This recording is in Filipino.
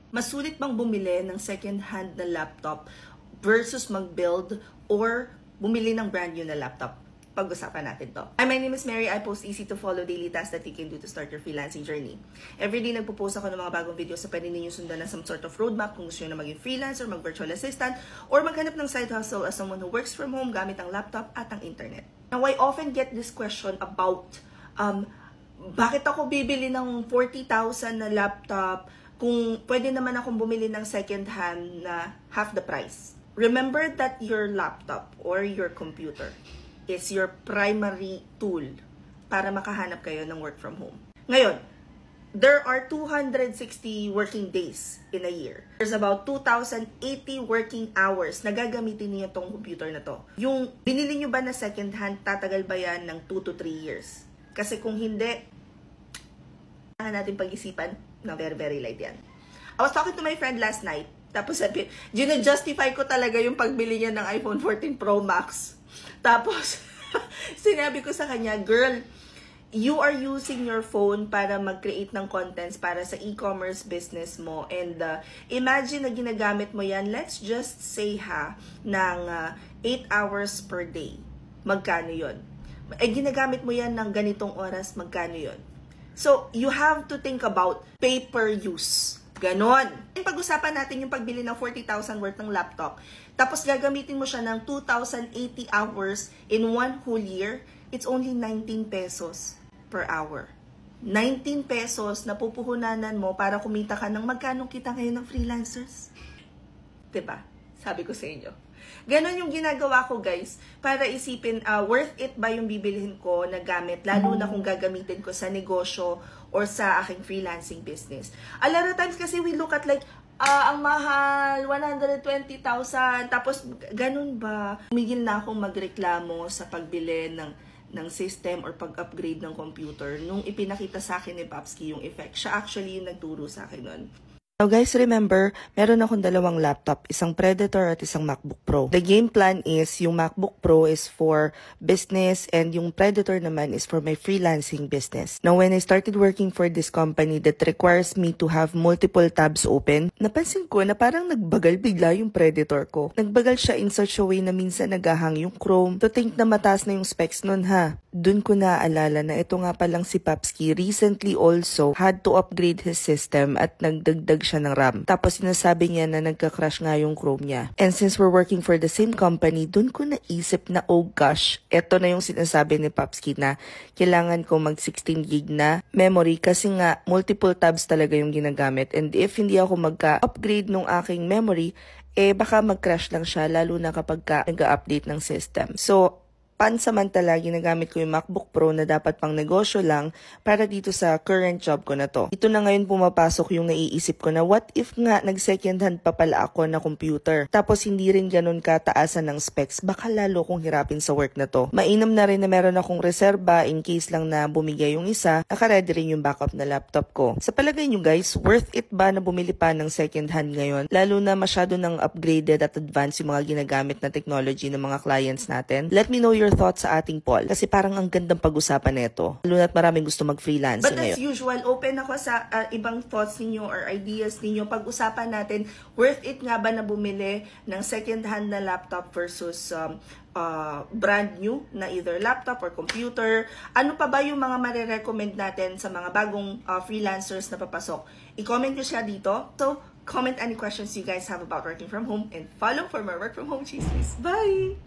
Mas sulit bang bumili ng second-hand na laptop versus mag-build or bumili ng brand new na laptop? Pag-usapan natin to. Hi, my name is Mary. I post easy-to-follow daily tasks that you can do to start your freelancing journey. Every day nagpo-post ako ng mga bagong videos sa pwede ninyo sundan na some sort of roadmap kung gusto nyo na maging freelancer, mag-virtual assistant, or maghanap ng side hustle as someone who works from home gamit ang laptop at ang internet. Now, I often get this question about bakit ako bibili ng 40,000 na laptop kung pwede naman akong bumili ng second hand na half the price. Remember that your laptop or your computer is your primary tool para makahanap kayo ng work from home. Ngayon, there are 260 working days in a year. There's about 2,080 working hours na gagamitin niyo tong computer na to. Yung binili niyo ba na second hand, tatagal ba yan ng 2 to 3 years? Kasi kung hindi, kailangan natin pag-isipan na very light yan. I was talking to my friend last night, tapos sabi, justify ko talaga yung pagbili niya ng iPhone 14 Pro Max. Tapos, sinabi ko sa kanya, girl, you are using your phone para mag-create ng contents para sa e-commerce business mo. And imagine na ginagamit mo yan, let's just say ng 8 hours per day. Magkano yun? Ginagamit mo yan ng ganitong oras, magkano yun? So, you have to think about pay-per-use. Ganon. Pag-usapan natin yung pagbili ng 40,000 worth ng laptop. Tapos gagamitin mo siya ng 2,080 hours in one whole year. It's only 19 pesos per hour. 19 pesos na pupuhunanan mo para kumita ka ng magkano kita ngayon ng freelancers. Diba? Sabi ko sa inyo. Ganon yung ginagawa ko, guys, para isipin, worth it ba yung bibilihin ko na gamit, lalo na kung gagamitin ko sa negosyo or sa aking freelancing business. A lot of times kasi we look at like, ang mahal, 120,000, tapos ganun ba? Umigil na akong magreklamo sa pagbili ng system or pag-upgrade ng computer nung ipinakita sa akin ni Papski yung effect. Siya actually yung nagturo sa akin nun. Now guys, remember, meron akong dalawang laptop, isang Predator at isang MacBook Pro. The game plan is, yung MacBook Pro is for business and yung Predator naman is for my freelancing business. Now when I started working for this company that requires me to have multiple tabs open, napansin ko na parang nagbagal bigla yung Predator ko. Nagbagal siya in such a way na minsan nagahang yung Chrome. To think na mataas na yung specs nun ha. Dun ko naaalala na ito nga palang si Papski recently also had to upgrade his system at nagdagdag siya ng RAM. Tapos sinasabi niya na nagka-crash nga yung Chrome niya. And since we're working for the same company, dun ko naisip na oh gosh, eto na yung sinasabi ni Papski na kailangan ko mag 16 gig na memory kasi nga multiple tabs talaga yung ginagamit. And if hindi ako magka-upgrade nung aking memory, baka mag-crash lang siya lalo na kapag nag-update ng system. So, pansamantala, ginagamit ko yung MacBook Pro na dapat pang negosyo lang para dito sa current job ko na to. Ito na ngayon pumapasok yung naiisip ko na what if nga nag-second hand pa pala ako na computer. Tapos hindi rin ganun kataasan ng specs, baka lalo kong hirapin sa work na to. Mainam na rin na meron akong reserba in case lang na bumigay yung isa, naka-ready rin yung backup na laptop ko. Sa palagay nyo guys, worth it ba na bumili pa ng second hand ngayon? Lalo na masyado ng upgraded at advanced yung mga ginagamit na technology ng mga clients natin? Let me know your thoughts sa ating poll kasi parang ang gandang pag-usapan nito. Lalo na't maraming gusto mag-freelance ngayon. But as usual, open ako sa ibang thoughts ninyo or ideas ninyo. Pag-usapan natin, worth it nga ba na bumili ng second-hand na laptop versus brand new na either laptop or computer? Ano pa ba yung mga marirecommend natin sa mga bagong freelancers na papasok? I-comment nyo siya dito. So, comment any questions you guys have about working from home and follow for more work from home chismis. Bye!